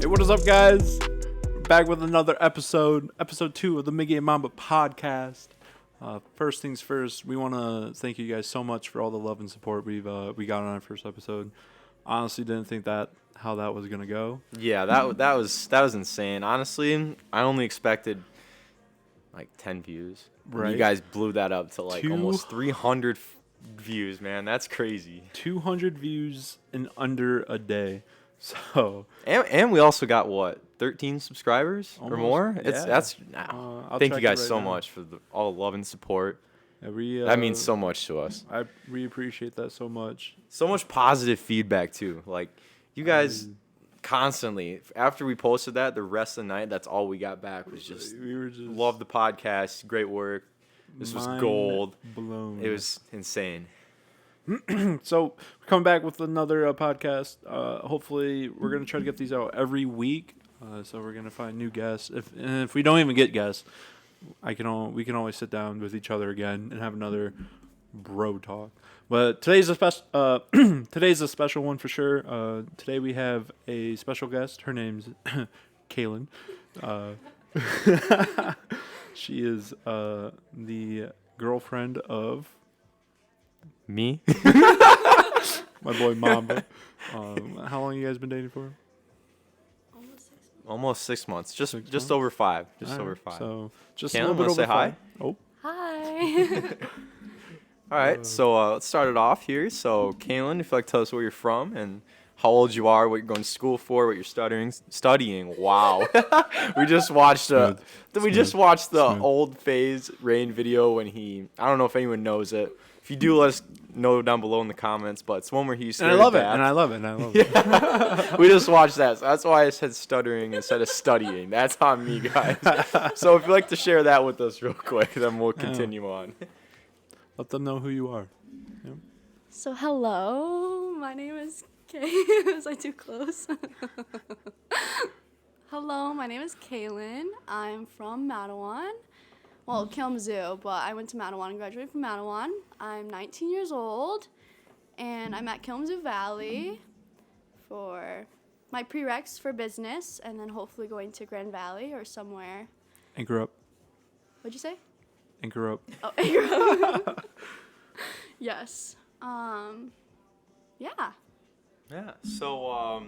What is up, guys? We're back with another episode 2 of the Miggy&Mamba Podcast. First things first, we want to thank you guys so much for all the love and support we got on our first episode. Honestly, didn't think how that was gonna go. Yeah, that was insane. Honestly, I only expected like 10 views. Right. You guys blew that up to like almost 300 views, man. That's crazy. 200 views in under a day. So and we also got 13 subscribers or more. Yeah. Thank you guys so much for all the love and support. That means so much to us. We appreciate that so much. So much positive feedback too. Like you guys constantly after we posted that, the rest of the night, that's all we got back was just love the podcast, great work. This was gold. Blown. It was insane. So we're coming back with another podcast. Hopefully, we're gonna try to get these out every week. So we're gonna find new guests. If we don't even get guests, we can always sit down with each other again and have another bro talk. But today's a special one for sure. Today we have a special guest. Her name's Kaylin. She is the girlfriend of Me? my boy Mamba. How long you guys been dating for? Almost 6 months. Just over 5. Over 5. So just Kaylin, a little bit over say 5. hi? Oh. Hi. All right. So let's start it off here. So Kaylin, if you'd like to tell us where you're from and how old you are, what you're going to school for, what you're studying. Wow. we just watched the old Phase Rain video when I don't know if anyone knows it. If you do, let us know down below in the comments. But it's one where he's and I love it. Yeah. We just watched that. So that's why I said stuttering instead of studying. That's on me, guys. So if you'd like to share that with us real quick, then we'll continue on. Let them know who you are. Yeah. So hello, my name is Kay. Was I too close? Hello, my name is Kaylin. I'm from Mattawan. Well, Kalamazoo, but I went to Mattawan and graduated from Mattawan. I'm 19 years old, and I'm at Kalamazoo Valley for my prereqs for business, and then hopefully going to Grand Valley or somewhere. Anchor up. What'd you say? Anchor up. Oh, anchor up. Yes. Yeah. Yeah. So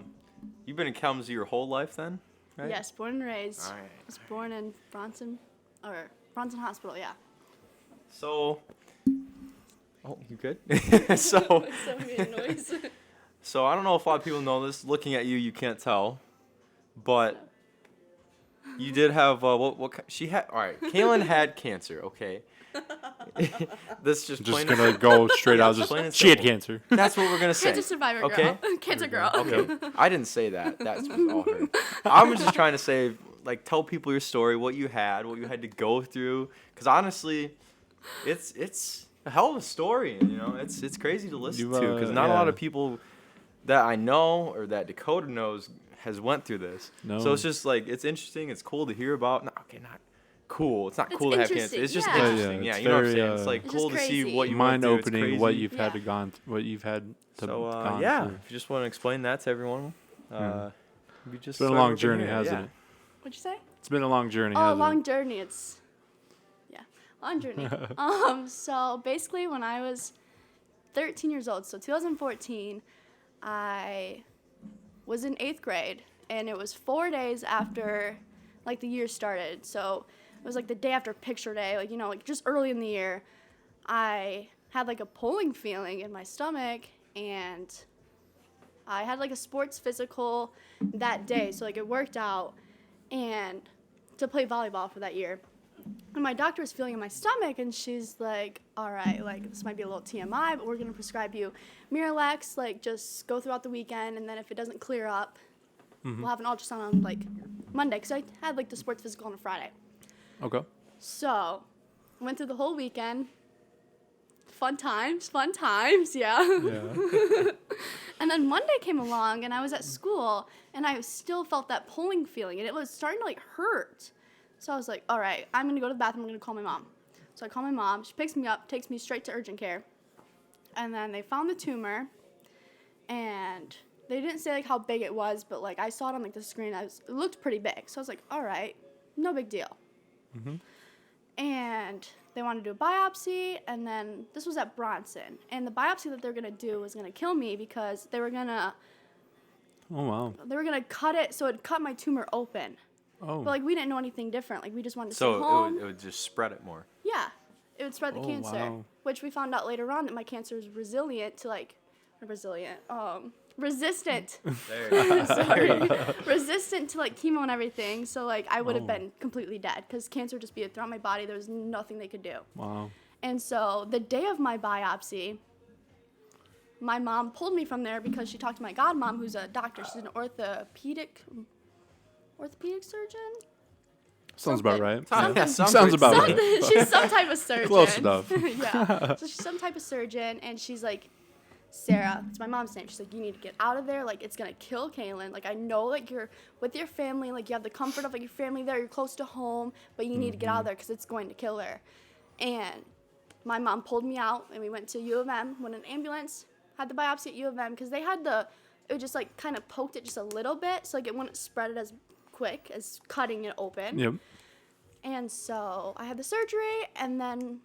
you've been in Kalamazoo your whole life then, right? Yes, born and raised. All right. I was born in Bronson Hospital, yeah. So, you good? So made noise. So I don't know if a lot of people know this. Looking at you, you can't tell, but you did have she had. All right, Kaylin had cancer. Okay. This just gonna go straight out. She had cancer. That's what we're gonna say. Cancer survivor, okay? girl. Cancer girl. Okay. I didn't say that. That's all her. I'm just trying to say, like, tell people your story, what you had to go through, because honestly, it's a hell of a story. You know, it's crazy to listen to, because not a lot of people that I know or that Dakota knows has went through this. No. So it's just like it's interesting. It's cool to hear about. Not cool. It's not cool to have cancer. It's just interesting. Yeah, you know what I'm saying. It's like cool to see what you mind opening, what you've had to gone to. So yeah, if you just want to explain that to everyone, it's been a long journey, hasn't it? What'd you say? It's been a long journey. Oh, long journey. Long journey. So basically, when I was 13 years old, so 2014, I was in 8th grade, and it was 4 days after, like, the year started. So it was like the day after picture day, like, you know, like just early in the year. I had like a pulling feeling in my stomach, and I had like a sports physical that day, so like it worked out, and to play volleyball for that year. And my doctor was feeling in my stomach, and she's like, all right, like, this might be a little TMI, but we're going to prescribe you Miralax, like, just go throughout the weekend, and then if it doesn't clear up, we'll have an ultrasound on, like, Monday, because I had, like, the sports physical on a Friday. Okay. So, went through the whole weekend. Fun times, yeah. And then Monday came along, and I was at school, and I still felt that pulling feeling, and it was starting to, like, hurt. So I was like, all right, I'm going to go to the bathroom. I'm going to call my mom. So I call my mom. She picks me up, takes me straight to urgent care. And then they found the tumor, and they didn't say like how big it was, but like I saw it on like the screen. It looked pretty big. So I was like, all right, no big deal. Mm-hmm. And they wanted to do a biopsy, and then this was at Bronson. And the biopsy that they were gonna do was gonna kill me because they were gonna Oh, wow. cut it, so it cut my tumor open. Oh. But like we didn't know anything different. Like we just wanted to stay So home. it would just spread it more. Yeah, it would spread the Oh, cancer, wow. which we found out later on that my cancer is resistant to There. sorry, resistant to like chemo and everything. So like I would have Oh. been completely dead because cancer would just be throughout my body. There was nothing they could do. Wow. And so the day of my biopsy, my mom pulled me from there because she talked to my godmom, who's a doctor. She's an orthopedic surgeon. Sounds about Something. right. Yeah, Sounds about right. She's some type of surgeon. Close enough. Yeah. So she's some type of surgeon, and she's like, Sarah, it's my mom's name. She's like, you need to get out of there. Like, it's gonna kill Kaylin. Like, I know, like, you're with your family. Like, you have the comfort of like your family there. You're close to home, but you need to get out of there because it's going to kill her. And my mom pulled me out, and we went to U of M. Went in an ambulance. Had the biopsy at U of M because they had it just like kind of poked it just a little bit, so like it wouldn't spread it as quick as cutting it open. Yep. And so I had the surgery, and then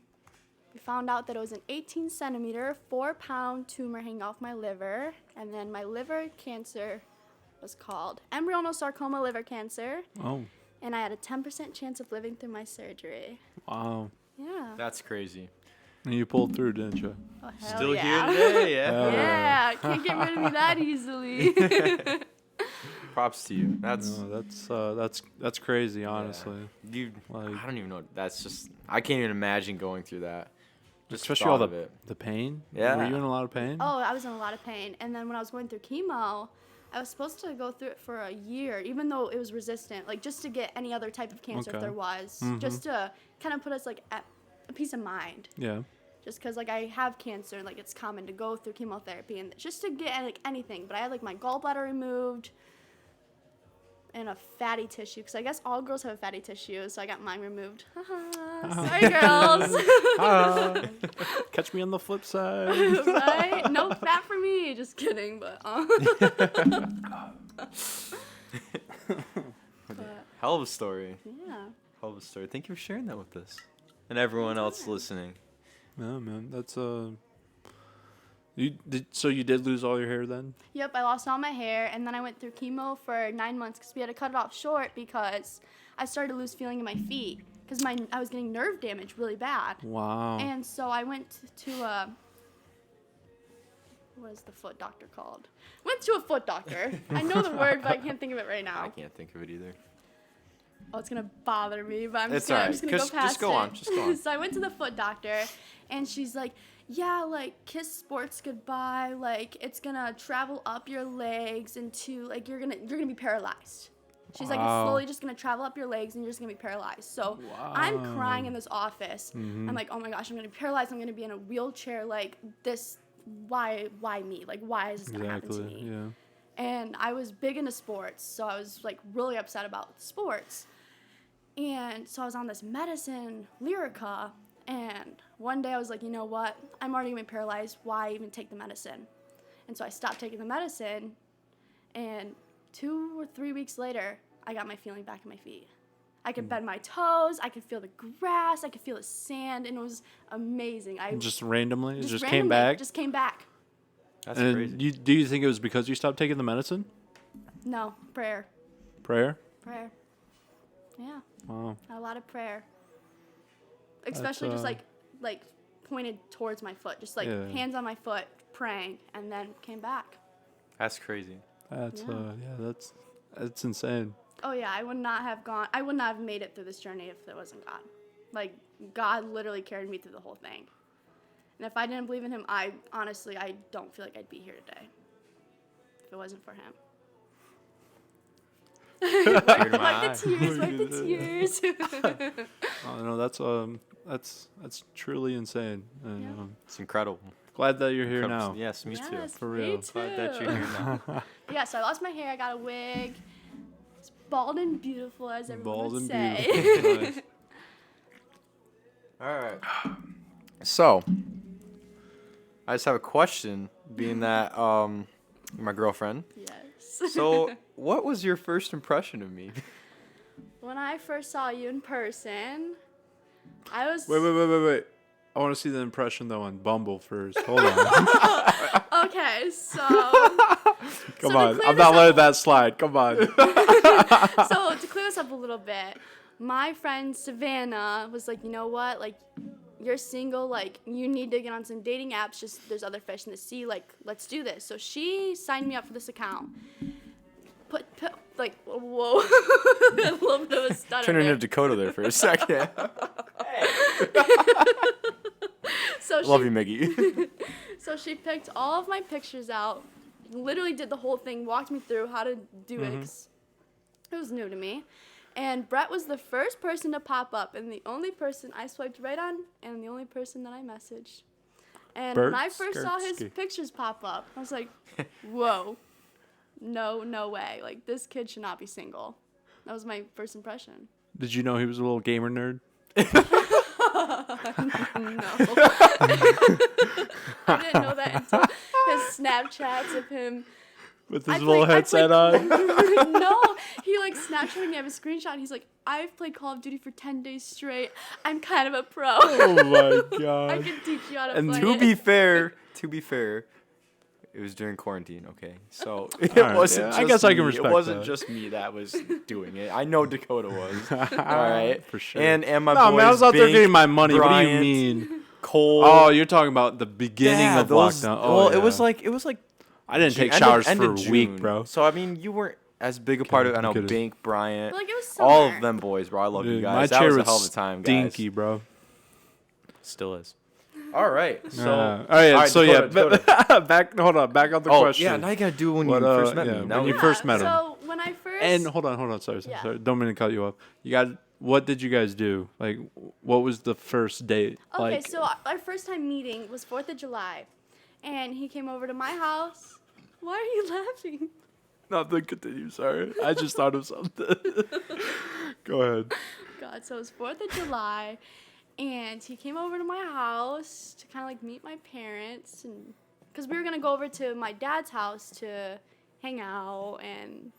we found out that it was an 18-centimeter, 4-pound tumor hanging off my liver, and then my liver cancer was called embryonal sarcoma liver cancer, Oh, and I had a 10% chance of living through my surgery. wow. Yeah. That's crazy. And you pulled through, didn't you? Oh, hell Still yeah. here today, yeah. Yeah, can't get rid of me that easily. Props to you. That's No, that's crazy, honestly. you. Like- I don't even know. That's just. I can't even imagine going through that. Just Especially all thought of it. the pain. Yeah. Were you in a lot of pain? Oh, I was in a lot of pain. And then when I was going through chemo, I was supposed to go through it for a year, even though it was resistant, like just to get any other type of cancer Okay. if there was, Mhm. just to kind of put us like at a peace of mind. Yeah. Just because like I have cancer, like it's common to go through chemotherapy and just to get like anything. But I had like my gallbladder removed and a fatty tissue, because I guess all girls have a fatty tissue, so I got mine removed. Sorry, girls. Catch me on the flip side. Right? No fat for me. Just kidding, but. But Hell of a story. yeah. Hell of a story. Thank you for sharing that with us and everyone else listening. Yeah, man. That's So you did lose all your hair then? Yep, I lost all my hair, and then I went through chemo for 9 months because we had to cut it off short because I started to lose feeling in my feet because I was getting nerve damage really bad. Wow. And so I went to what is the foot doctor called? Went to a foot doctor. I know the word, but I can't think of it right now. I can't think of it either. Oh, it's gonna bother me, but I'm It's just gonna, alright. I'm just gonna Just- go past just go on. Just go on. So I went to the foot doctor, and she's like, yeah, like, kiss sports goodbye. Like, it's gonna travel up your legs into, like, you're gonna be paralyzed. She's like, it's Wow. slowly just gonna travel up your legs, and you're just gonna be paralyzed. So I'm crying in this office. Mhm. I'm like, oh my gosh, I'm gonna be paralyzed. I'm gonna be in a wheelchair. Like, this, why me? Like, why is this gonna happen to Exactly. me? Yeah. And I was big into sports, so I was like really upset about sports. And so I was on this medicine, Lyrica, and one day I was like, you know what? I'm already gonna be paralyzed. Why even take the medicine? And so I stopped taking the medicine, and 2 or 3 weeks later, I got my feeling back in my feet. I could bend my toes, I could feel the grass, I could feel the sand, and it was amazing. I Just randomly? It just came randomly back? Just came back. That's And crazy. do you think it was because you stopped taking the medicine? No, prayer. Prayer? Yeah. Wow. A lot of prayer. Especially just like pointed towards my foot, just like Yeah. hands on my foot, praying, and then came back. That's crazy. That's Yeah. that's insane. Oh yeah, I would not have made it through this journey if there wasn't God. Like, God literally carried me through the whole thing. And if I didn't believe in him, I don't feel like I'd be here today. If it wasn't for him. Tear in my Wipe the eye. tears, wipe the tears. Oh no, that's truly insane. And, Yeah. It's incredible. glad that you're here now. Yes, me too. Yes, For me real. too. Glad that you're here now. Yeah, so I lost my hair, I got a wig. It's bald and beautiful, as everyone Bald would and say. beautiful. Nice. All right. So, I just have a question, being that My girlfriend. Yes. So, what was your first impression of me? When I first saw you in person, I was... Wait. I want to see the impression, though, on Bumble first. Hold on. Okay, so... Come to on. clear I'm this not up- letting that slide. Come on. So to clear this up a little bit, my friend Savannah was like, you know what, like, you're single, like, you need to get on some dating apps, just there's other fish in the sea, like, let's do this. So she signed me up for this account. Put like, whoa, a little bit of a stutter Turn into there. Dakota there for a second. So Love you, Miggy. So she picked all of my pictures out, literally did the whole thing, walked me through how to do it. 'Cause it was new to me. And Brett was the first person to pop up and the only person I swiped right on and the only person that I messaged. And when I first saw his Bert-skirsky. pictures pop up, I was like, whoa, no way. Like, this kid should not be single. That was my first impression. Did you know he was a little gamer nerd? No. I didn't know that until his Snapchats of him. With his I little played- I headset played- on? No, he like Snapchatted me. I have a screenshot. And he's like, I've played Call of Duty for 10 days straight. I'm kind of a pro. Oh, my I God. can teach you how to And play To it. be fair, it was during quarantine, okay? So it All right, wasn't yeah, just I guess I can me. respect It wasn't that. just me that was doing it. I know Dakota was. All right. For sure. And my No, boys, man, I was out there Bink, getting my money. What do you Bryant, mean? Cole. Oh, you're talking about the beginning yeah, of those, lockdown. Oh, well, yeah. it was like I didn't take end showers of for a week, June. bro. So I mean, you weren't as big a part of it. I know kidding. Bink, Bryant, But, like, it was all summer. of them boys, bro. I love you Dude, guys. my That chair was a was hell of a time, guys. stinky, bro. Still is. All right. So all right, so Dakota. yeah, back on the Oh question. yeah, now you gotta do it when What, you first met yeah, me. when Now you we- first met him. So when I first... And hold on, sorry, Yeah. don't mean to cut you off. What did you guys do? Like, what was the first date? Okay, like, so our first time meeting was 4th of July. And he came over to my house. Why are you laughing? nothing. Continue. Sorry, I just thought of something. Go ahead. God, so it was 4th of July, and he came over to my house to kind of like meet my parents, and because we were gonna go over to my dad's house to hang out and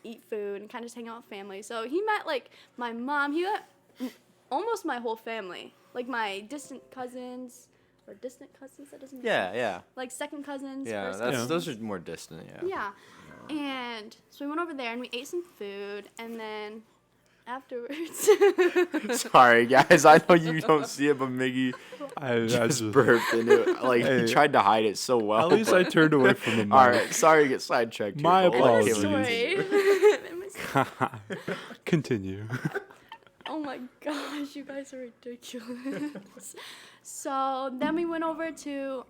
eat food and kind of just hang out with family. So he met like my mom. He met almost my whole family, like my distant cousins. Or distant cousins, that doesn't make sense. Yeah. Like second cousins, Yeah, first that's cousins. those are more distant. Yeah. Yeah. And so we went over there and we ate some food, and then afterwards, Sorry, guys. I know you don't see it, but Miggy I just burped, and it, like Hey. he tried to hide it so well. At least I but- turned away from the mic. All right, sorry to get sidetracked. My here, but what apologies. Kayla story. Continue. Oh my gosh, you guys are ridiculous. So then we went over to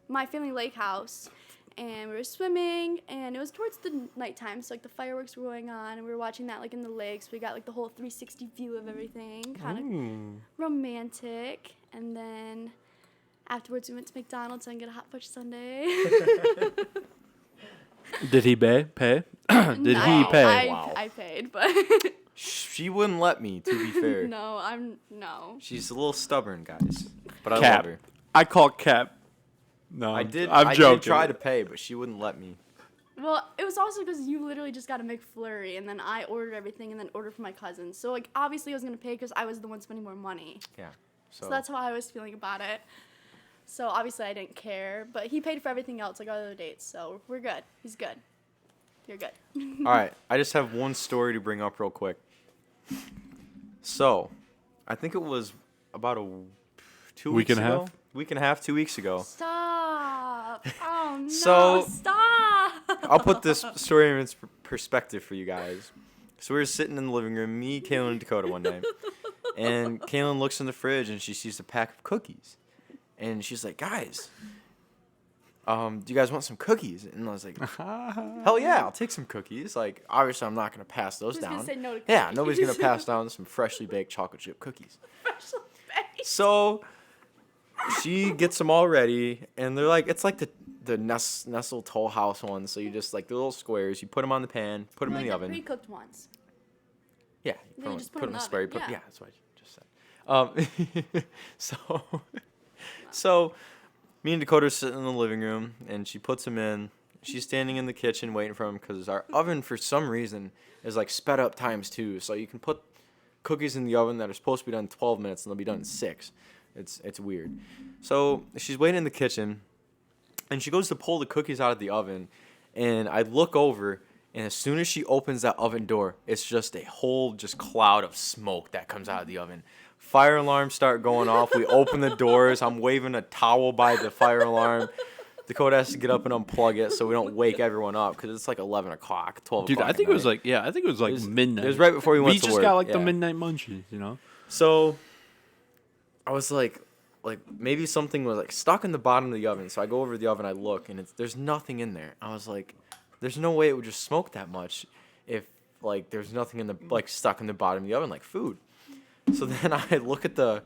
my family lake house, and we were swimming, and it was towards the nighttime, so like the fireworks were going on, and we were watching that like in the lakes. We got like the whole 360 view of everything, kind of romantic. And then afterwards we went to McDonald's and get a hot fudge sundae. Did he pay? Did No, he pay? Wow. I paid, but She wouldn't let me. To be fair, no. she's a little stubborn, guys. But I Cap. love her. I call Cap. No, I did. I'm I joking. did try to pay, but she wouldn't let me. Well, it was also because you literally just got a McFlurry, and then I ordered everything, and then ordered for my cousins. So, like, obviously I was going to pay because I was the one spending more money. Yeah. So that's how I was feeling about it. So, obviously I didn't care. But he paid for everything else, like our other dates. So, we're good. He's good. You're good. All right, I just have one story to bring up real quick. So, I think it was about 2 Week weeks and a ago. half? Week and a half, 2 weeks ago. Stop. Oh, no. So- Stop. I'll put this story in its perspective for you guys. So we were sitting in the living room, me, Kaylin, and Dakota one day. And Kaylin looks in the fridge and she sees a pack of cookies. And she's like, guys, do you guys want some cookies? And I was like, hell yeah, I'll take some cookies. Like, obviously I'm not going to pass those Who's down. gonna say no to Yeah, cookies? nobody's going to pass down some freshly baked chocolate chip cookies. Special face. So she gets them all ready, and they're like, it's like the Nestle Toll House ones. So you just like the little squares, you put them on the pan, put them in the oven. Pre-cooked ones. Yeah, Then you just put put 'em them in in the the spray. oven, Yeah, yeah. that's what I just said. So me and Dakota are sitting in the living room, and she puts them in, she's standing in the kitchen waiting for him because our oven, for some reason, is like sped up ×2. So you can put cookies in the oven that are supposed to be done in 12 minutes and they'll be done in 6. It's weird. So she's waiting in the kitchen, and she goes to pull the cookies out of the oven, and I look over, and as soon as she opens that oven door, it's just a whole cloud of smoke that comes out of the oven. Fire alarms start going off. We open the doors. I'm waving a towel by the fire alarm. Dakota has to get up and unplug it so we don't wake everyone up because it's like 11 o'clock, 12 Dude, o'clock. I think it was like midnight. It was right before we went to work. We just got like the midnight munchies, you know? So I was like maybe something was like stuck in the bottom of the oven. So I go over to the oven, I look, and there's nothing in there. I was like, there's no way it would just smoke that much if like there's nothing in the like stuck in the bottom of the oven like food. So then I look at the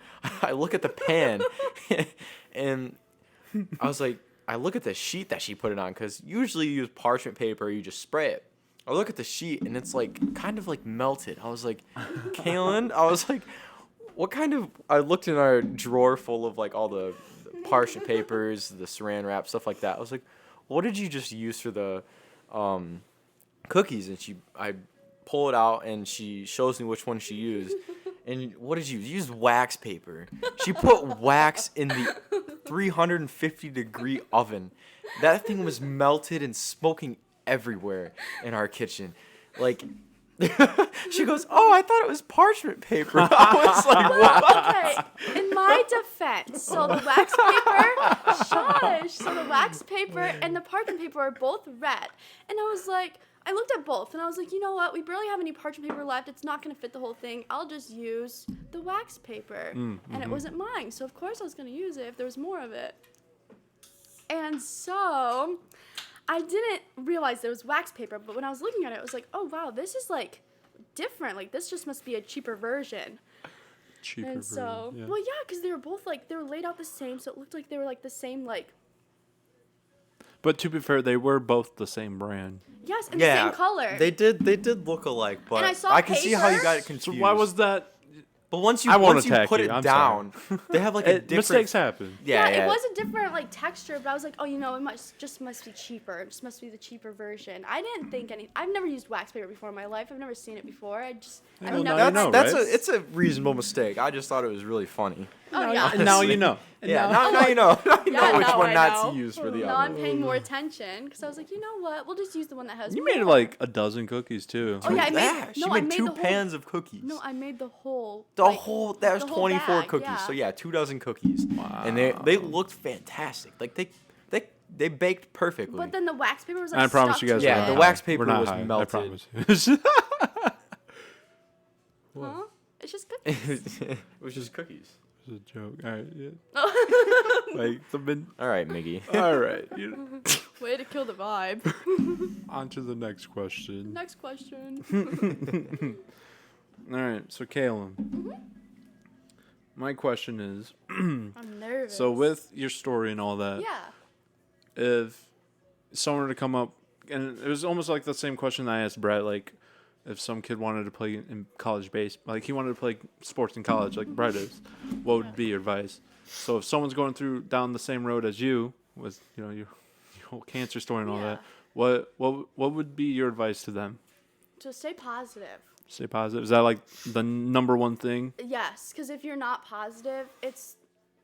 pan, and I was like, I look at the sheet that she put it on, because usually you use parchment paper, you just spray it. I look at the sheet, and it's like kind of like melted. I was like, Kaylin, I was like, what kind of? I looked in our drawer full of like all the parchment papers, the saran wrap, stuff like that. I was like, what did you just use for the cookies? And I pull it out, and she shows me which one she used. And what did you use? You used wax paper. She put wax in the 350-degree oven. That thing was melted and smoking everywhere in our kitchen. Like, she goes, "Oh, I thought it was parchment paper." I was like, "What?" Okay, in my defense, so the wax paper, so the wax paper and the parchment paper are both red. And I was like, I looked at both, and I was like, you know what? We barely have any parchment paper left. It's not going to fit the whole thing. I'll just use the wax paper. And it wasn't mine, so of course I was going to use it if there was more of it. And so I didn't realize there was wax paper, but when I was looking at it, I was like, oh, wow, this is, like, different. Like, this just must be a cheaper version. And so, yeah. Well, yeah, because they were both, like, they were laid out the same, so it looked like they were, like, the same, like. But to be fair, they were both the same brand. Yes, and the same color. They did look alike, but And I saw I can see how you got it confused. So why was that? But once you put it I'm down, they have like a different. Mistakes happen. Yeah, it was a different like texture, but I was like, oh, you know, it must be cheaper. It just must be the cheaper version. I didn't think I've never used wax paper before in my life. I've never seen it before. It's a reasonable mistake. I just thought it was really funny. Oh yeah. And now you know. Yeah, now you know. Now you know which one I not know. to use for the Now oven. I'm paying more attention because I was like, you know what? We'll just use the one that has. You more. made like a dozen cookies too. Oh yeah, She made 2 pans of cookies. No, I made the whole. That was the whole 24 bag, cookies. yeah. So yeah, 2 dozen cookies. Wow. And they looked fantastic. Like they baked perfectly. But then the wax paper was like. I promise stuck you guys. to Yeah, it. the wax We're paper not was high, melted. I promise. Huh? It's just cookies. It was just cookies. It's a joke. All right. Yeah. Like the min. All right, Miggy. All right. Way to kill the vibe. On to the next question. Next question. All right. So, Kaylin, my question is, I'm nervous. so with your story and all that, Yeah. if someone were to come up, and it was almost like the same question I asked Brett, like if some kid wanted to play in college base, like he wanted to play sports in college, like Brett is, what would be your advice? So if someone's going down the same road as you, with your whole cancer story and all that, what would be your advice to them? Just stay positive. Stay positive. Is that like the number one thing? Yes, because if you're not positive, it's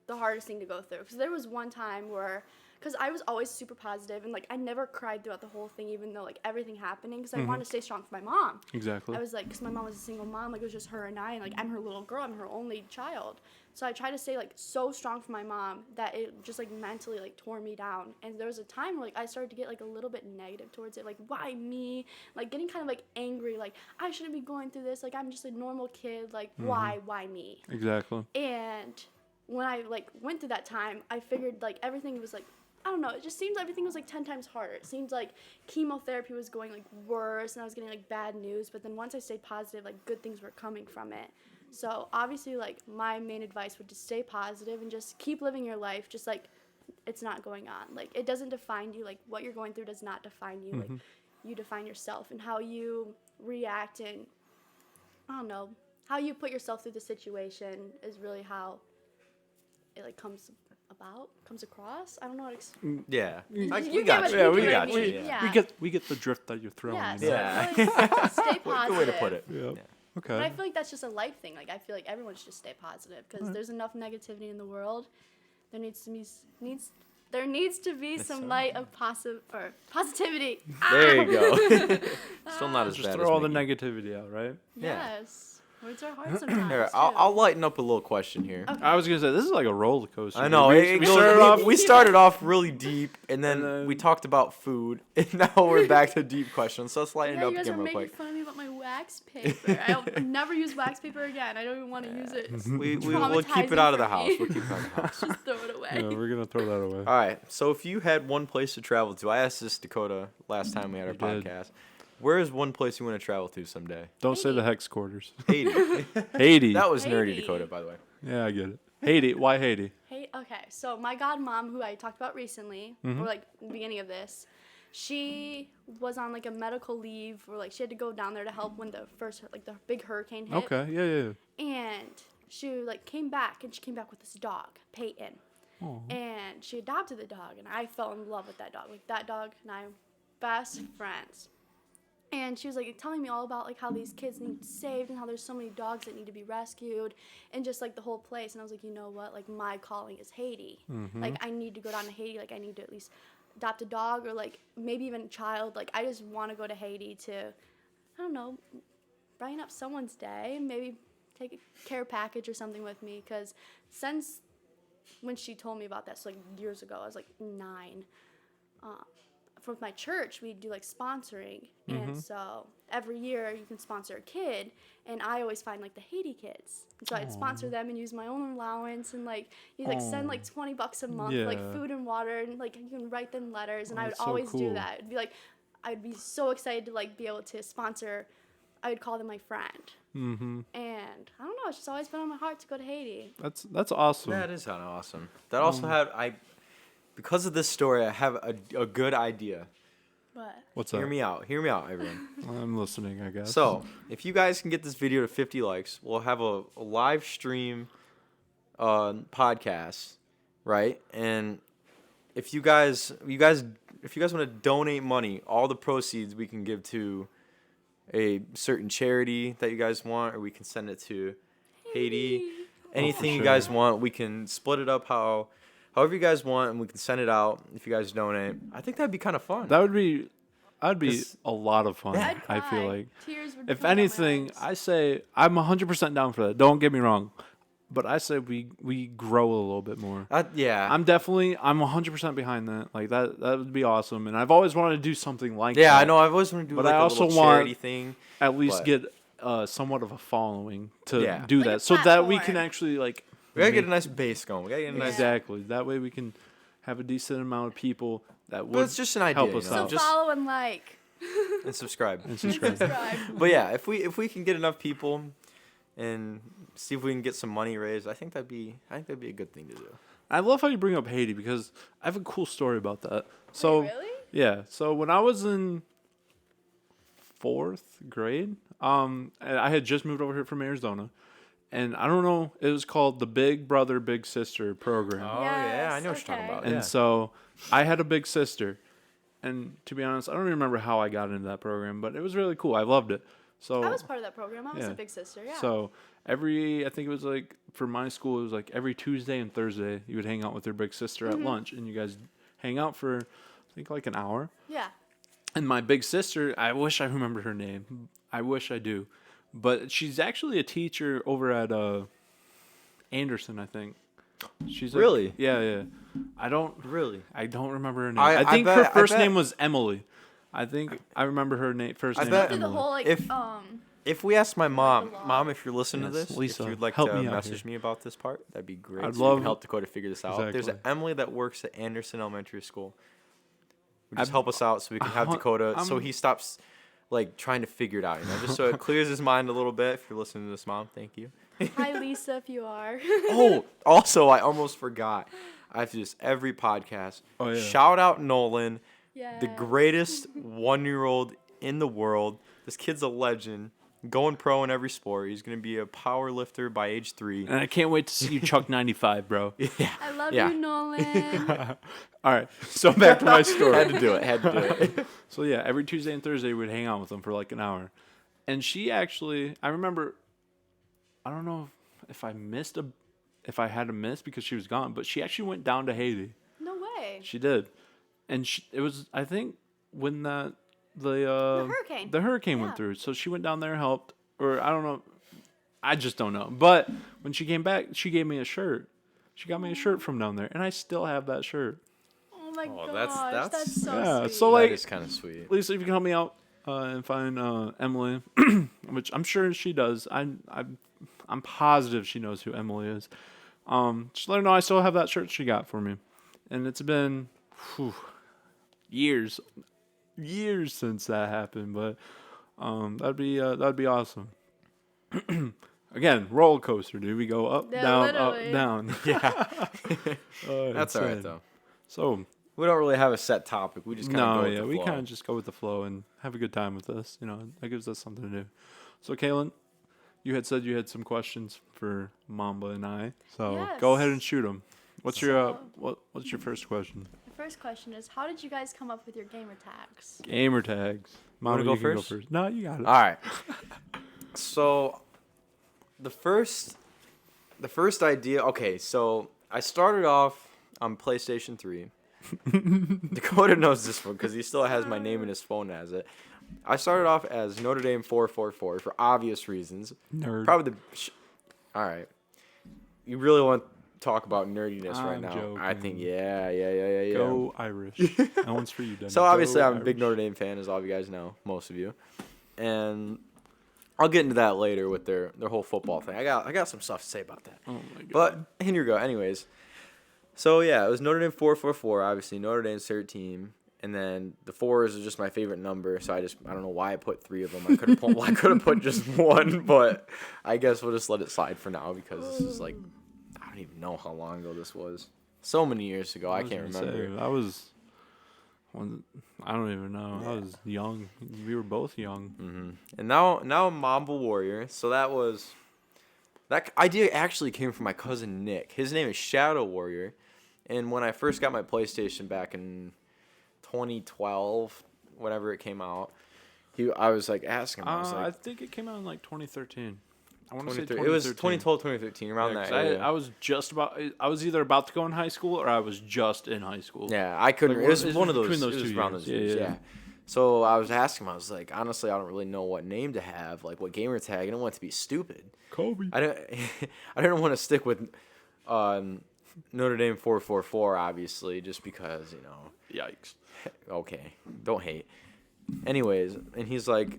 the hardest thing to go through. Because there was one time where, because I was always super positive and like I never cried throughout the whole thing, even though like everything happening, because I wanted to stay strong for my mom. Exactly. I was like, because my mom was a single mom, like it was just her and I, and like I'm her little girl, I'm her only child. So I tried to stay like so strong for my mom that it just like mentally like tore me down. And there was a time where like I started to get like a little bit negative towards it, like why me? Like getting kind of like angry, like I shouldn't be going through this. Like I'm just a normal kid. Like why me? Exactly. And when I like went through that time, I figured like everything was like, I don't know, it just seems everything was like 10 times harder. It seems like chemotherapy was going like worse and I was getting like bad news, but then once I stayed positive, like good things were coming from it. So obviously like my main advice would just stay positive and just keep living your life just like it's not going on. Like it doesn't define you, like what you're going through does not define you. Like you define yourself, and how you react and I don't know, how you put yourself through the situation is really how it like comes comes across. I don't know what. Yeah. You we get got what- you. you We get got what I you. mean. Yeah. Yeah. We get the drift that you're throwing. Yeah. in So there. Yeah. I feel like stay positive. Good way to put it. Yeah. Yeah. But Okay. I feel like that's just a life thing. Like I feel like everyone should just stay positive because there's enough negativity in the world. There needs to be some right. light of positivity. There you go. Still not as Just bad throw as all the Miggy. negativity out, right? Yeah. Yes. Words are hard sometimes. Here, too. I'll lighten up a little question here. Okay. I was gonna say this is like a roller coaster. I know. We We started off really deep, and then And then- we talked about food, and now we're back to deep questions. So let's lighten Yeah, it up you guys again were real making quick. fun of me about my wax paper. I'll never use wax paper again. I don't even want to use it. It's We'll keep it traumatizing out of the for house. me. We'll keep it out of the house. Just throw it away. Yeah, we're gonna throw that away. All right. So if you had one place to travel to, I asked this Dakota last time we had our You did. podcast. Where is one place you want to travel to someday? Don't say the Haiti. hex quarters. Haiti. Haiti. That was nerdy, Haiti. Dakota, by the way. Yeah, I get it. Haiti. Why Haiti? Hey, okay. So my godmom, who I talked about recently, or like the beginning of this, she was on like a medical leave, or like she had to go down there to help when the big hurricane hit. Okay. Yeah. And she like came back, and she came back with this dog, Peyton. Oh. And she adopted the dog, and I fell in love with that dog. Like that dog and I, best friends. And she was like telling me all about like how these kids need saved and how there's so many dogs that need to be rescued and just like the whole place. And I was like, you know what? Like my calling is Haiti. Like I need to go down to Haiti. Like I need to at least adopt a dog or like maybe even a child. Like I just want to go to Haiti to, I don't know, brighten up someone's day. Maybe take a care package or something with me. Because since when she told me about that, so like years ago, I was like 9. For my church, we do like sponsoring, and so every year you can sponsor a kid, and I always find like the Haiti kids, and so I'd sponsor them and use my own allowance, and like you like send like $20 a month, like Yeah. food and water, and like you can write them letters, and I would That's so always do cool. that. It'd be like I'd be so excited to like be able to sponsor. I would call them my friend, and I don't know, it's just always been on my heart to go to Haiti. That's awesome. That is kind of awesome. That also because of this story, I have a good idea. But What's Hear up? me out, everyone. I'm listening, I guess. So, if you guys can get this video to 50 likes, we'll have a live stream podcast, right? And if you guys want to donate money, all the proceeds we can give to a certain charity that you guys want, or we can send it to Haiti. Anything you sure. guys want, we can split it up however you guys want, and we can send it out if you guys donate. I think that'd be kind of fun. That'd be 'Cause- a lot of fun. I'd I feel cry. like. Tears would If come down my anything, eyes. I say I'm 100% down for that. Don't get me wrong, but I say we grow a little bit more. Yeah. I'm 100% behind that. Like that would be awesome. And I've always wanted to do something like that. Yeah, I know. I've always wanted to do But like I a also little want- charity thing. At least But- get somewhat of a following to Yeah. do Like a that, so that we platform. can actually like. We gotta get a make- nice base going. We gotta get a nice. Exactly. That way we can have a decent amount of people that But would it's just an idea. help you us know? So out. Just follow and like. and subscribe. and subscribe. Subscribe. But yeah, if we can get enough people, and see if we can get some money raised, I think that'd be a good thing to do. I love how you bring up Haiti because I have a cool story about that. So Wait, really? yeah, so when I was in 4th grade, and I had just moved over here from Arizona, and I don't know, it was called the Big Brother Big Sister program. Oh yeah, I know what Yes, you're talking okay. about. And Yeah. so I had a big sister, and to be honest, I don't remember how I got into that program, but it was really cool. I loved it. So I was part of that program. I was Yeah. a big sister. Yeah. So I think it was like for my school, it was like every Tuesday and Thursday you would hang out with your big sister at lunch, and you guys hang out for I think like an hour. yeah. And my big sister, I wish I remember her name. I wish I do, but she's actually a teacher over at Anderson, I think. She's like- Really? yeah. I don't Really? remember her name. I I think bet- her I first bet- name was Emily. I think I remember her first I name. bet- Did the Emily. whole like If- um. If we ask my mom, law. Mom, if you're listening Yes, to this, Lisa, if you'd like help to me out message here. me about this part, that'd be great. I'd so we love- can help Dakota figure this out. There's an Exactly. Emily that works at Anderson Elementary School. Just I've- help us out so we can have hun- Dakota, so I'm- he stops like trying to figure it out, just so it clears his mind a little bit. If you're listening to this, Mom, thank you. Hi Lisa, if you are. Oh, also, I almost forgot. I have to do this every podcast. Oh, yeah. Shout out Nolan, Yeah. the greatest 1-year-old in the world. This kid's a legend, going pro in every sport. He's gonna be a power lifter by age 3. And I can't wait to see you chuck 95, bro. Yeah. I love love Yeah. you, Nolan. All right, so back to my story. Had to do it. So yeah, every Tuesday and Thursday we'd hang out with them for like an hour, and she actually, I remember, I don't know if if I had to miss because she was gone, but she actually went down to Haiti. No way. She did, and it was, I think, when the hurricane went Yeah. through, so she went down there and helped, or I don't know, I just don't know. But when she came back, she gave me a shirt. She got me a shirt from down there, and I still have that shirt. Oh my Oh, gosh, that's- that's so yeah, sweet. so, like- That is kind of sweet. Lisa, if you can help me out and find Emily, which I'm sure she does. I'm positive she knows who Emily is. Just let her know I still have that shirt she got for me, and it's been years since that happened. But that'd be awesome. Again, roller coaster, dude. We go up, Yeah, down, literally. up, down. Yeah. That's That's all right, though. So We don't really have a set topic. We just kind of go with the we flow. kind of just go with the flow and have a good time with this. You know, that gives us something to do. So, Kaylin, you had said you had some questions for Mamba and I. So go ahead and shoot them. What's your what's your first question? The first question is, how did you guys come up with your gamer tags? Gamer tags. Mamba, wanna you go can first? No, you got it. All right. So, the first idea. Okay, so I started off on PlayStation 3. Dakota knows this one because he still has my name in his phone as it. I started off as Notre Dame 444 for obvious reasons. Nerd. Probably all right. You really want to talk about nerdiness right I'm now? joking. I think yeah. Go Irish. That one's for you, Denny. So obviously Go I'm a big Irish. Notre Dame fan, as all of you guys know, most of you, and I'll get into that later with their whole football thing. I got some stuff to say about that. Oh my god. But here you go. Anyways, so yeah, it was Notre Dame 444. Obviously, Notre Dame's third team, and then the 4s is just my favorite number. So I don't know why I put 3 of them. I could have put just 1, but I guess we'll just let it slide for now because this is like I don't even know how long ago this was. So many years ago, I can't remember. I don't even know. I was young. We were both young. Mm-hmm. And now I'm Mamba Warrior. So that idea actually came from my cousin Nick. His name is Shadow Warrior. And when I first got my PlayStation back in 2012, whenever it came out, I was like asking him. I think it came out in like 2013. I want to say 2013. It was 2013. 2012, 2013, around Yeah, that 'cause area. I was either about to go in high school or I was just in high school. Yeah, I couldn't. Like, It was it was one of those. between those it was two around years. those years. Yeah, Yeah. yeah. So I was asking him. I was like, honestly, I don't really know what name to have. Like, what gamer tag. I don't want it to be stupid. Kobe. I don't want to stick with Notre Dame 444, obviously, just because Yikes. Okay, don't hate. Anyways, and he's like,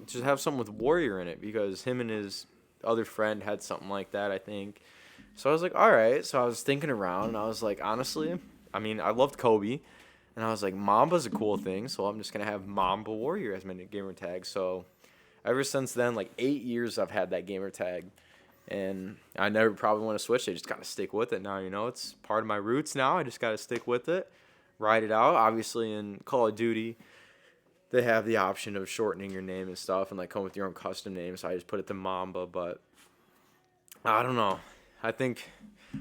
just have something with Warrior in it because him and his other friend had something like that, I think. So I was like, all right. So I was thinking around, and I was like, honestly, I mean, I loved Kobe, and I was like, Mamba's a cool thing, so I'm just gonna have Mamba Warrior as my gamer tag. So ever since then, like 8 years, I've had that gamer tag, and I never probably want to switch it. I just gotta stick with it now. It's part of my roots now. I just gotta stick with it, ride it out. Obviously, in Call of Duty, they have the option of shortening your name and stuff and like come with your own custom name. So I just put it to Mamba, but I don't know. I think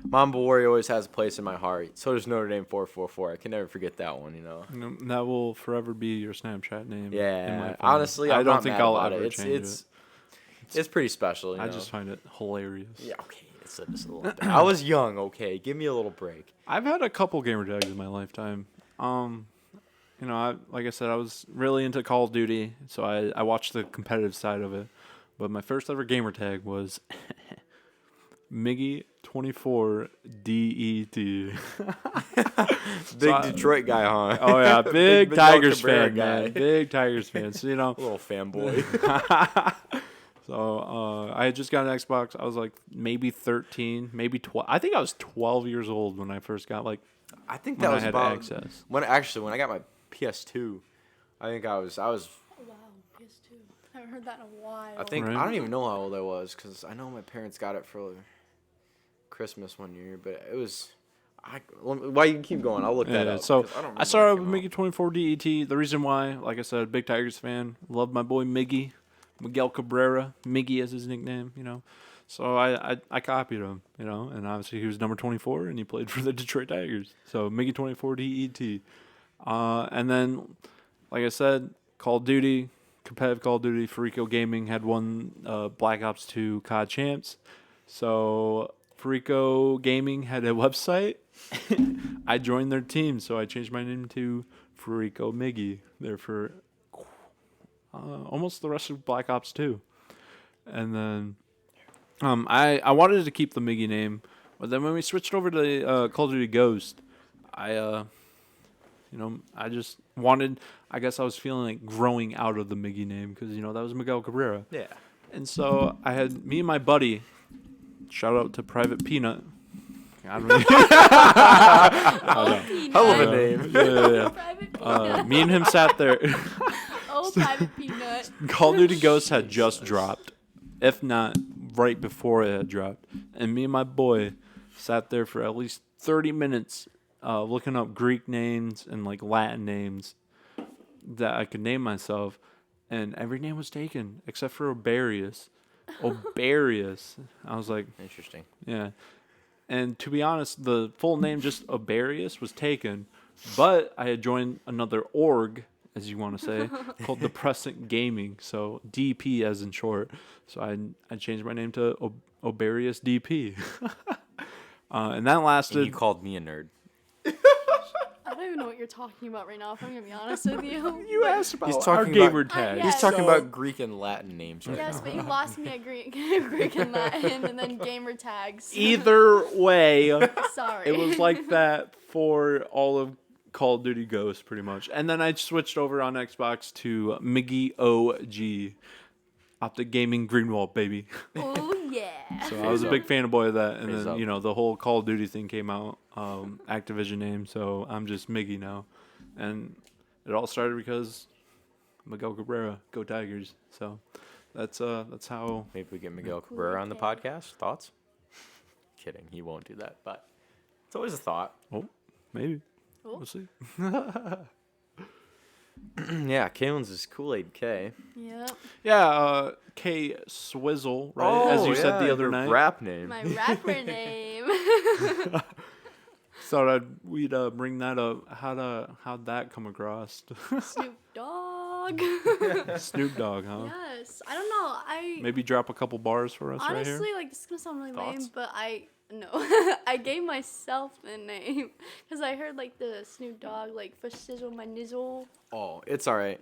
Mamba Warrior always has a place in my heart. So does Notre Dame 444. I can never forget that one, That will forever be your Snapchat name. in my Yeah. phone. Honestly, I I'm don't not think mad I'll about ever it. change It's pretty special. I just find it hilarious. Yeah, okay. It's just a little bit. I was young, okay. Give me a little break. I've had a couple gamer tags in my lifetime. Like I said, I was really into Call of Duty, so I watched the competitive side of it. But my first ever gamer tag was Miggy 24DET. Big Detroit guy, huh? Oh yeah, big Miguel Tigers Cabrera fan, man. Big Tigers fan. So Little fanboy. So I had just got an Xbox. I was like maybe 13, maybe 12. I think I was 12 years old when I first got I think when that I was had about access. when I got my PS2. I think I was. Oh, wow, PS2. I haven't heard that in a while. I think Right. I don't even know how old I was because I know my parents got it for Christmas one year, but it was. Why you keep going? I'll look that up. So 'cause I don't remember I started when with it Miggy 24DET. The reason why, like I said, big Tigers fan. Love my boy Miggy. Miguel Cabrera, Miggy as his nickname, So I copied him, and obviously he was number 24 and he played for the Detroit Tigers. So Miggy 24 DET. And then, like I said, Call of Duty, competitive Call of Duty, Farico Gaming had won Black Ops 2 COD Champs. So Farico Gaming had a website. I joined their team, so I changed my name to Farico Miggy there for almost the rest of Black Ops 2. And then I wanted to keep the Miggy name, but then when we switched over to Call of Duty Ghost, I just wanted, I guess I was feeling like growing out of the Miggy name because, that was Miguel Cabrera. Yeah. And so I had me and my buddy, shout out to Private Peanut. I don't know. Hell of a name. Yeah. Private Peanut. Me and him sat there. Private Peanut. Call of Duty Ghosts had just dropped, if not right before it had dropped. And me and my boy sat there for at least 30 minutes looking up Greek names and like Latin names that I could name myself. And every name was taken except for Obarius. Obarius. I was like, Interesting. yeah. And to be honest, the full name, just Obarius, was taken. But I had joined another org, as you want to say, called Depressant Gaming. So DP as in short. So I changed my name to Obarius DP. And that lasted. And you called me a nerd. I don't even know what you're talking about right now, if I'm going to be honest with you. You asked about He's our talking gamer about- tag. yeah. He's talking So- about Greek and Latin names right Yes, now. but you lost me at Greek and Latin and then gamer tags. Either way, Sorry. it was like that for all of Call of Duty Ghosts, pretty much. And then I switched over on Xbox to Miggy OG, Optic Gaming Greenwald, baby. Oh, yeah. So I was a big fanboy of that. And Praise then, up. the whole Call of Duty thing came out, Activision name. So I'm just Miggy now. And it all started because Miguel Cabrera, go Tigers. So that's how. Maybe we get Miguel Cabrera on the podcast. Thoughts? Kidding. He won't do that, but it's always a thought. Oh, maybe. Oh. We'll see. Yeah, Kalen's is Kool-Aid K. Yep. Yeah, K Swizzle, right? As you said the other your night. Rap name. My rapper name. Thought we'd bring that up. How'd that come across? Snoop Dogg. Snoop Dogg, huh? Yes. I don't know. Maybe drop a couple bars for us right here. Honestly, like, this is going to sound really Thoughts? lame, but I gave myself the name because I heard, like, the Snoop Dogg, like, for sizzle my nizzle. Oh, it's all right.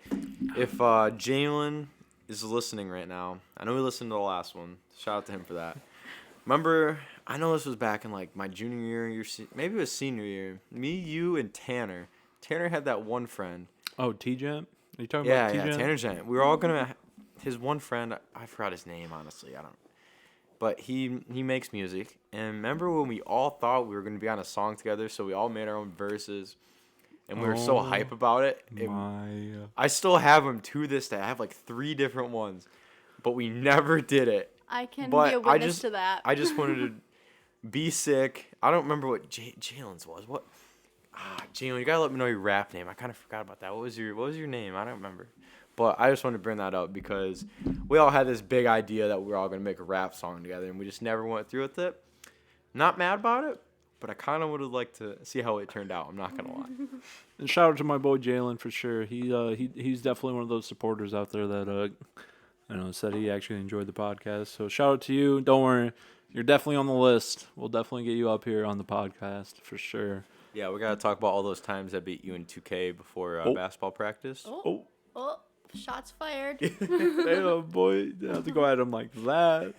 If Jalen is listening right now, I know he listened to the last one. Shout out to him for that. Remember, I know this was back in like my junior year, maybe it was senior year. Me, you, and Tanner. Tanner had that one friend. Oh, T-Jam? Are you talking Yeah, about T-Jam? yeah, Tanner Giant. We were all gonna. His one friend, I forgot his name. Honestly, I don't. But he makes music, and remember when we all thought we were gonna be on a song together, so we all made our own verses, and we were so Oh, hype about it. I still have them to this day. I have like 3 different ones, but we never did it. I can But be a witness to that. I just wanted to be sick. I don't remember what Jalen's was. What? Jalen, you gotta let me know your rap name. I kind of forgot about that. What was your name? I don't remember. But I just wanted to bring that up because we all had this big idea that we were all gonna make a rap song together, and we just never went through with it. Not mad about it, but I kind of would have liked to see how it turned out. I'm not gonna lie. And shout out to my boy Jalen for sure. He's definitely one of those supporters out there that said he actually enjoyed the podcast. So shout out to you. Don't worry, you're definitely on the list. We'll definitely get you up here on the podcast for sure. Yeah, we gotta talk about all those times I beat you in 2K before basketball practice. Oh, shots fired. Hey, boy, you have to go at him like that.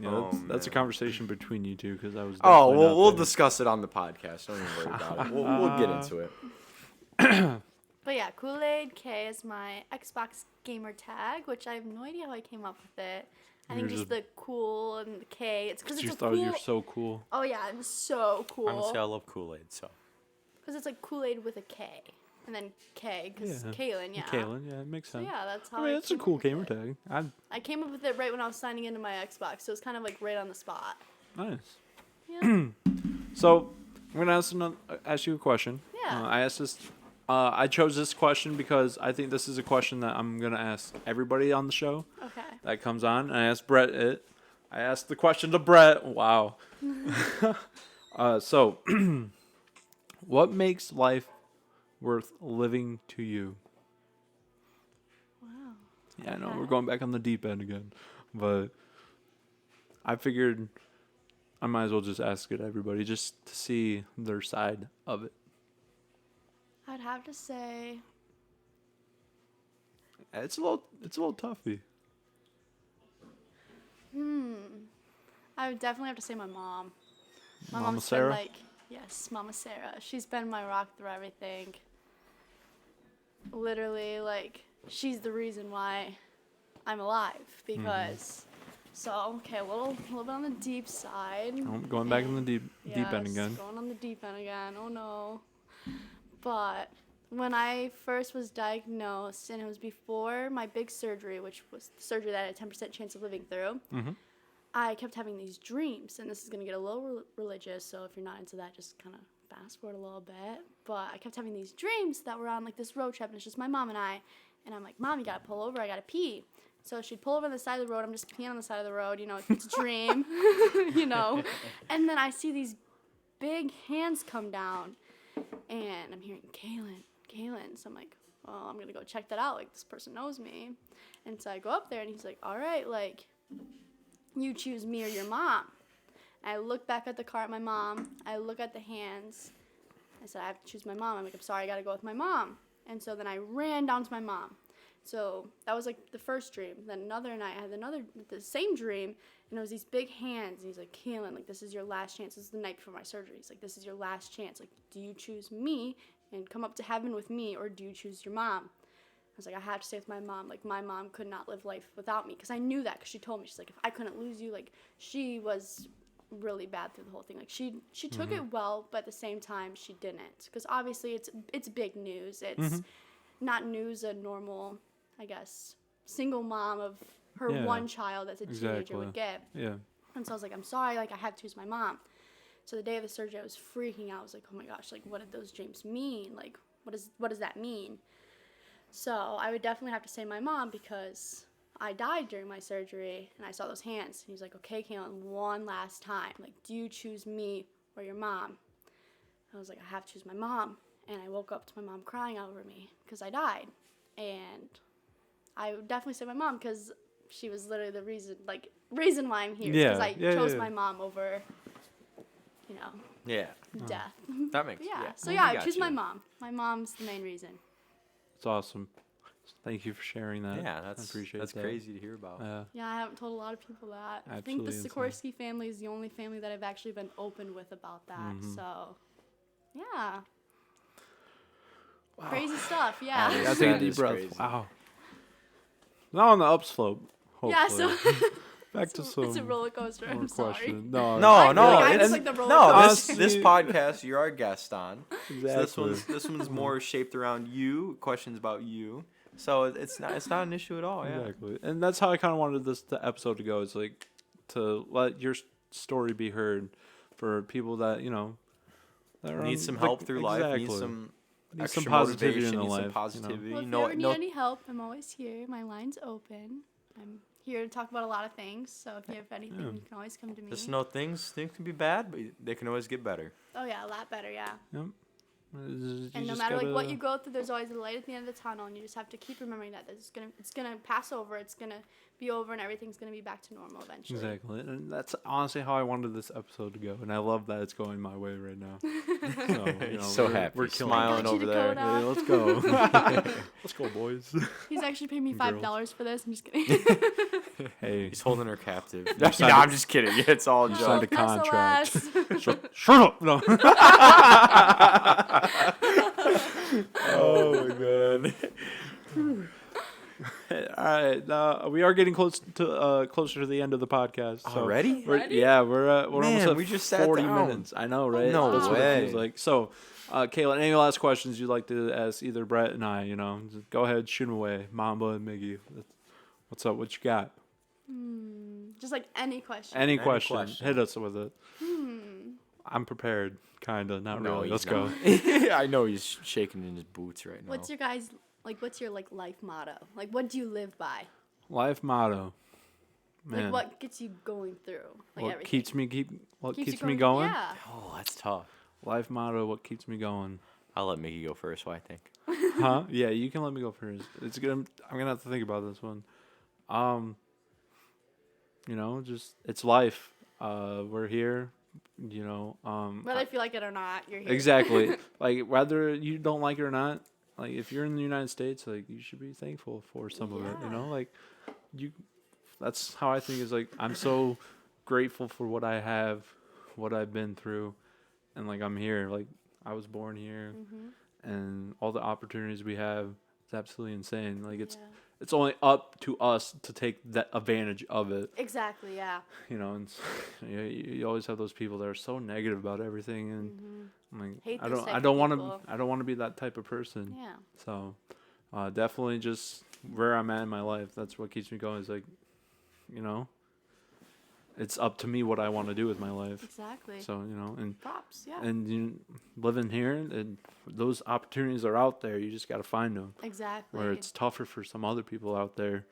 That's a man. conversation between you two because I was. Oh, definitely well, not we'll there. discuss it on the podcast. Don't even worry about it. We'll get into it. But yeah, Kool-Aid K is my Xbox gamer tag, which I have no idea how I came up with it. I think You're just the cool and the K. It's because You it's a thought cool. you're so cool. Oh yeah, I'm so cool. Honestly, I love Kool-Aid, so. Because it's like Kool-Aid with a K, and then K because Yeah. Kaylin, yeah. Kaylin, yeah, it makes So sense. yeah, that's how. I mean, it's a came cool up with gamer it. tag. I came up with it right when I was signing into my Xbox, so it's kind of like right on the spot. Nice. Yeah. So I'm gonna ask you a question. Yeah. I asked this I chose this question because I think this is a question that I'm gonna ask everybody on the show Okay. that comes on. I asked Brett it. I asked the question to Brett. Wow. So, what makes life worth living to you? Wow. Yeah, I know Okay. we're going back on the deep end again, but I figured I might as well just ask it to everybody just to see their side of it. I'd have to say, It's a little toughy. I would definitely have to say my mom. My Mama mom's Sarah? been like, yes, Mama Sarah. She's been my rock through everything. Literally, like, she's the reason why I'm alive. Because, so, okay, a little bit on the deep side. Oh, going back in the deep end Yes, again. going on the deep end again. Oh no. But when I first was diagnosed, and it was before my big surgery, which was the surgery that I had a 10% chance of living through, I kept having these dreams. And this is going to get a little religious, so if you're not into that, just kind of fast forward a little bit. But I kept having these dreams that were on like this road trip, and it's just my mom and I. And I'm like, Mom, you got to pull over. I got to pee. So she'd pull over on the side of the road. I'm just peeing on the side of the road. You know, it's a dream, you know. And then I see these big hands come down. And I'm hearing, Kaylin. So I'm like, well, I'm going to go check that out. Like, this person knows me. And so I go up there, and he's like, all right, like, you choose me or your mom. And I look back at the car at my mom. I look at the hands. I said, I have to choose my mom. I'm like, I'm sorry, I got to go with my mom. And so then I ran down to my mom. So that was like the first dream. Then another night, I had the same dream, and it was these big hands. And he's like, Kaylin, like, this is your last chance. This is the night before my surgery. He's like, this is your last chance. Like, do you choose me and come up to heaven with me, or do you choose your mom? I was like, I have to stay with my mom. Like, my mom could not live life without me, because I knew that, because she told me. She's like, if I couldn't lose you, like, she was really bad through the whole thing. Like, she took it well, but at the same time, she didn't. Because obviously, it's big news. It's not news a normal, I guess, single mom of her one child as a teenager would get. Yeah. And so I was like, I'm sorry, like, I had to choose my mom. So the day of the surgery, I was freaking out. I was like, oh my gosh, like, what did those dreams mean? Like, what does that mean? So I would definitely have to say my mom, because I died during my surgery, and I saw those hands. And he was like, okay, Kaylin, one last time. Like, do you choose me or your mom? I was like, I have to choose my mom. And I woke up to my mom crying over me because I died. And I would definitely say my mom, because she was literally the reason why I'm here. Because I chose my mom over, you know, death. That makes So I choose my mom. My mom's the main reason. It's awesome. Thank you for sharing that. Yeah, I appreciate that's that. crazy to hear about. Yeah, I haven't told a lot of people that. I think Absolutely the Sikorsky family is the only family that I've actually been open with about that. So, yeah. Wow. Crazy stuff, yeah. I take a deep breath. Crazy. Wow. Now on the upslope, hopefully. Yeah, so back to some it's a roller coaster. more I'm sorry. questions. No, it's like the roller coaster. This podcast you're our guest on. Exactly. So this one's more shaped around you, questions about you. So it's not an issue at all. Yeah. Exactly. And that's how I kind of wanted the episode to go. Is like to let your story be heard for people that, you know, that Need some help through life. Need some extra positivity motivation, in need life. some positivity. Well, if you ever need any help, I'm always here. My line's open. I'm here to talk about a lot of things. So if you have anything, you can always come to me. Just know things can be bad, but they can always get better. Oh yeah, a lot better. Yeah. Yep. And no matter like what you go through, there's always a light at the end of the tunnel, and you just have to keep remembering that it's gonna pass over. It's gonna be over, and everything's gonna be back to normal eventually. Exactly, and that's honestly how I wanted this episode to go, and I love that it's going my way right now. So, you know, so happy. We're smiling over there. Yeah, let's go. Let's go, boys. He's actually paid me $5 for this. I'm just kidding. Hey, he's holding her captive. No, I'm just kidding. It's all you just signed a contract. SOS. Shut up! No. Oh my god. All right, we are getting closer to the end of the podcast. So Already? Yeah, we're almost at we just sat 40 down. minutes. I know, right? No That's what it way. feels like. So, Kayla, any last questions you'd like to ask either Brett and I? You know, just go ahead, shoot 'em away. Mamba and Miggy, what's up? What you got? Just like any question. Any question. Hit us with it. I'm prepared, kinda. Not No, really. Let's he's go. not. I know he's shaking in his boots right now. What's your guys what's your life motto? Like what do you live by? Life motto. Man. Like what gets you going through? Like what everything. keeps you me going? Yeah. Oh, that's tough. Life motto, what keeps me going? I'll let Miggy go first. What I think. Huh? Yeah, you can let me go first. I'm gonna have to think about this one. Just it's life. We're here. Whether if you like it or not, you're here. Exactly. Like whether you don't like it or not, like if you're in the United States, like you should be thankful for some of it. Yeah. Like you. That's how I think. Is like I'm so grateful for what I have, what I've been through, and like I'm here. Like I was born here, and all the opportunities we have. It's absolutely insane. Like it's only up to us to take that advantage of it. Exactly. Yeah. And you always have those people that are so negative about everything, and I'm like, Hate I those don't type of want people. to. I don't want to be that type of person. Yeah. So, definitely just where I'm at in my life. That's what keeps me going. Is like, it's up to me what I want to do with my life. Exactly. So and Props. Yeah. and living here, and those opportunities are out there. You just got to find them. Exactly. Where it's tougher for some other people out there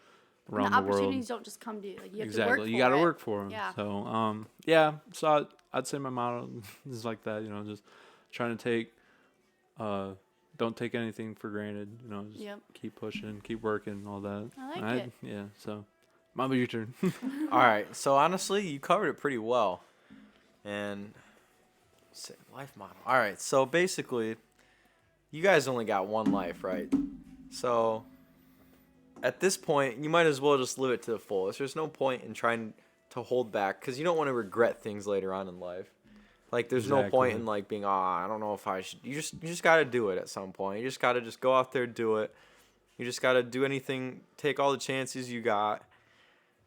And around the the world. opportunities don't just come to you. Like you have Exactly. to work for You got to it. work for them. Yeah. So, So I'd say my motto is like that. Just trying to take, don't take anything for granted. Just keep pushing, keep working, all that. I like it. Yeah. So, Mamba, your turn. All right. So honestly, you covered it pretty well. And life motto. All right. So basically, you guys only got one life, right? So at this point, you might as well just live it to the fullest. There's no point in trying to hold back because you don't want to regret things later on in life. Like there's no point in like being, I don't know if I should. You just got to do it at some point. You just got to just go out there, do it. You just got to do anything, take all the chances you got.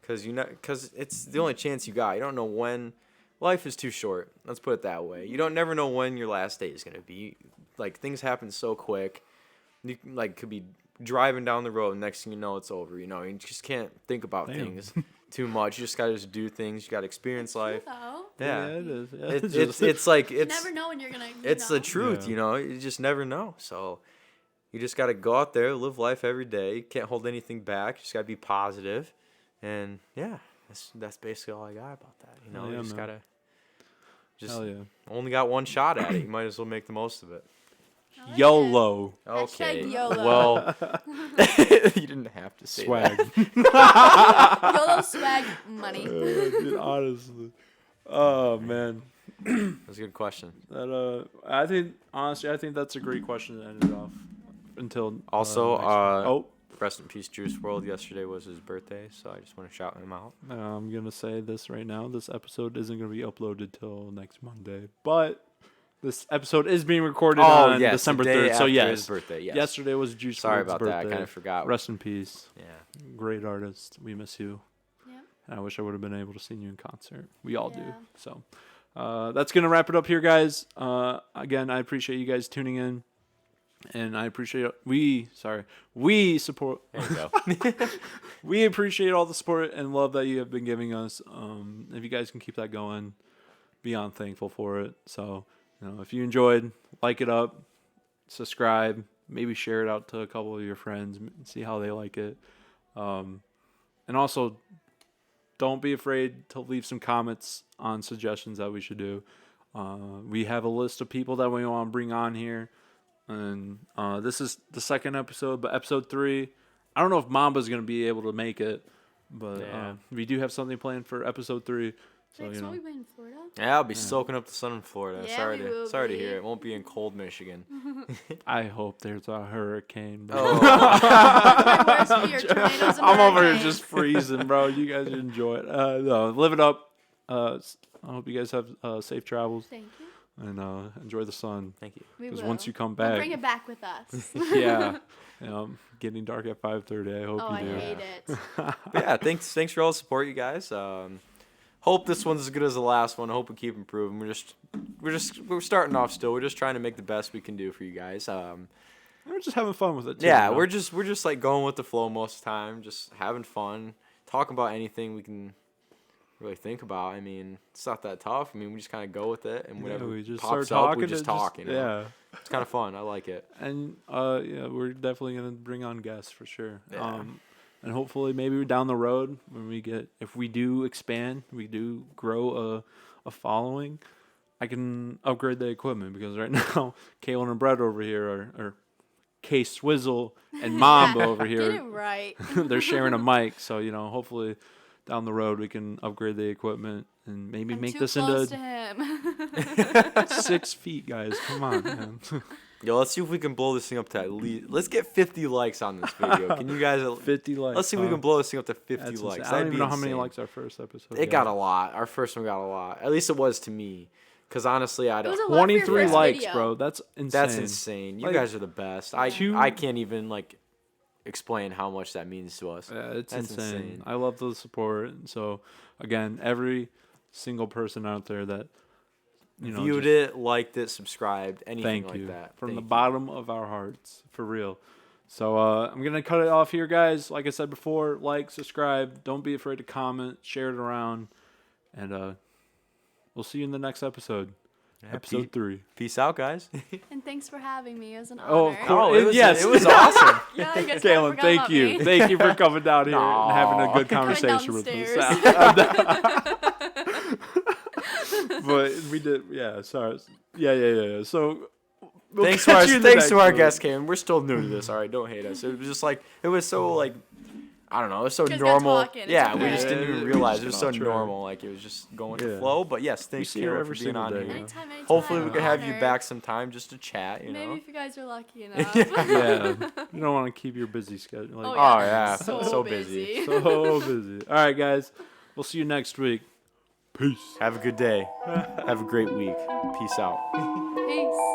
Because it's the only chance you got. You don't know when. Life is too short. Let's put it that way. You don't never know when your last day is gonna be. Like things happen so quick. You could be driving down the road. And next thing you know, it's over. You just can't think about things too much. You just gotta just do things. You gotta experience life. Yeah, it is. Yeah, it's like You never know when you're gonna. It's the truth. Yeah. You just never know. So you just gotta go out there, live life every day. You can't hold anything back. You just gotta be positive. And yeah, that's basically all I got about that. You just gotta only got one shot at it. You might as well make the most of it. Like YOLO. Okay. Hashtag YOLO. Well, you didn't have to say Swag. that. YOLO swag money. Dude, honestly. Oh man. That's a good question. I think that's a great question to end it off. Until Also, rest in peace, Juice WRLD. Yesterday was his birthday, so I just want to shout him out. I'm gonna say this right now. This episode isn't gonna be uploaded till next Monday, but this episode is being recorded on December 3rd. So yes, his birthday. Yes. Yesterday was Juice Sorry WRLD's about birthday. that. I kind of forgot. Rest in peace. Yeah. Great artist. We miss you. Yeah. And I wish I would have been able to see you in concert. We all do. So that's gonna wrap it up here, guys. Again, I appreciate you guys tuning in. And I appreciate we support. There you go. We appreciate all the support and love that you have been giving us. If you guys can keep that going, beyond thankful for it. So, if you enjoyed, like it up, subscribe, maybe share it out to a couple of your friends, see how they like it. And also, don't be afraid to leave some comments on suggestions that we should do. We have a list of people that we want to bring on here. And this is the second episode, but episode 3, I don't know if Mamba's going to be able to make it, but we do have something planned for episode 3. So, Next one we win in Florida. Yeah, I'll be soaking up the sun in Florida. Yeah, sorry to be. hear it. Won't be in cold Michigan. I hope there's a hurricane, bro. Oh. My worst fear, tornadoes and I'm over here hurricanes. just freezing, bro. You guys enjoy it. No, live it up. I hope you guys have safe travels. Thank you. And enjoy the sun. Thank you. Because once you come back, Bring it back with us. yeah, getting dark at 5:30. I hope Oh, you do. I hate it. But yeah, thanks for all the support, you guys. Hope this one's as good as the last one. Hope we keep improving. We're starting off still. We're just trying to make the best we can do for you guys. We're just having fun with it. Too, Yeah, we're just like going with the flow most of the time, just having fun, talking about anything we can really think about. I mean, it's not that tough. I mean, we just kind of go with it, and whatever we just pops start up, we talking. just talk. You know? Yeah. It's kind of fun. I like it. And yeah, we're definitely gonna bring on guests for sure. Yeah. And hopefully maybe down the road when if we do expand, we do grow a following, I can upgrade the equipment because right now Kaylin and Brett over here are K Swizzle and Mamba over Get here. it right. They're sharing a mic, so hopefully down the road we can upgrade the equipment and maybe I'm make too this close into to him. 6 feet, guys. Come on, man. Yo, let's see if we can blow this thing up to at least. Let's get 50 likes on this video. Can you guys? 50 likes. Let's see if we can blow this thing up to 50 That's likes. insane. I don't even know how many insane. likes our first episode. It got a lot. Our first one got a lot. At least it was to me. Because honestly, I It was don't. a lot for your 23 first likes, video. bro. That's insane. That's insane. You Like, guys are the best. I two- can't even explain how much that means to us. Yeah, it's That's insane. I love the support. So again, every single person out there that Viewed just it, liked it, subscribed, anything thank like you that. from Thank the you. bottom of our hearts, for real. So I'm gonna cut it off here, guys. Like I said before, like, subscribe. Don't be afraid to comment, share it around, and we'll see you in the next episode. Yeah, Episode 3. Peace out, guys. And thanks for having me. It was an honor. Oh, of course. Oh, it was, Yes. it was awesome. Yeah, you guys Kaylin, forgot thank about you. me. Thank you for coming down here and having a good Coming conversation with downstairs. us. But we did, yeah, sorry. Yeah. So, we'll Thanks catch you in the thanks to next our one. guest, Cam. We're still new to this. All right, don't hate us. It was just it was so I don't know. It was so You guys got normal. talking, it's Yeah, we okay. just didn't even Yeah, realize it just was so an outro. normal. It was just going with Yeah. the flow. But yes, thanks see her Kara, every for being single on day. here. Anytime. Hopefully we can have you Honored. back sometime just to chat. You Maybe know. if you guys are lucky enough. Yeah, you don't want to keep your busy schedule. Oh, Oh yeah, So, so busy. So busy. All right, guys. We'll see you next week. Peace. Have a good day. Have a great week. Peace out. Peace.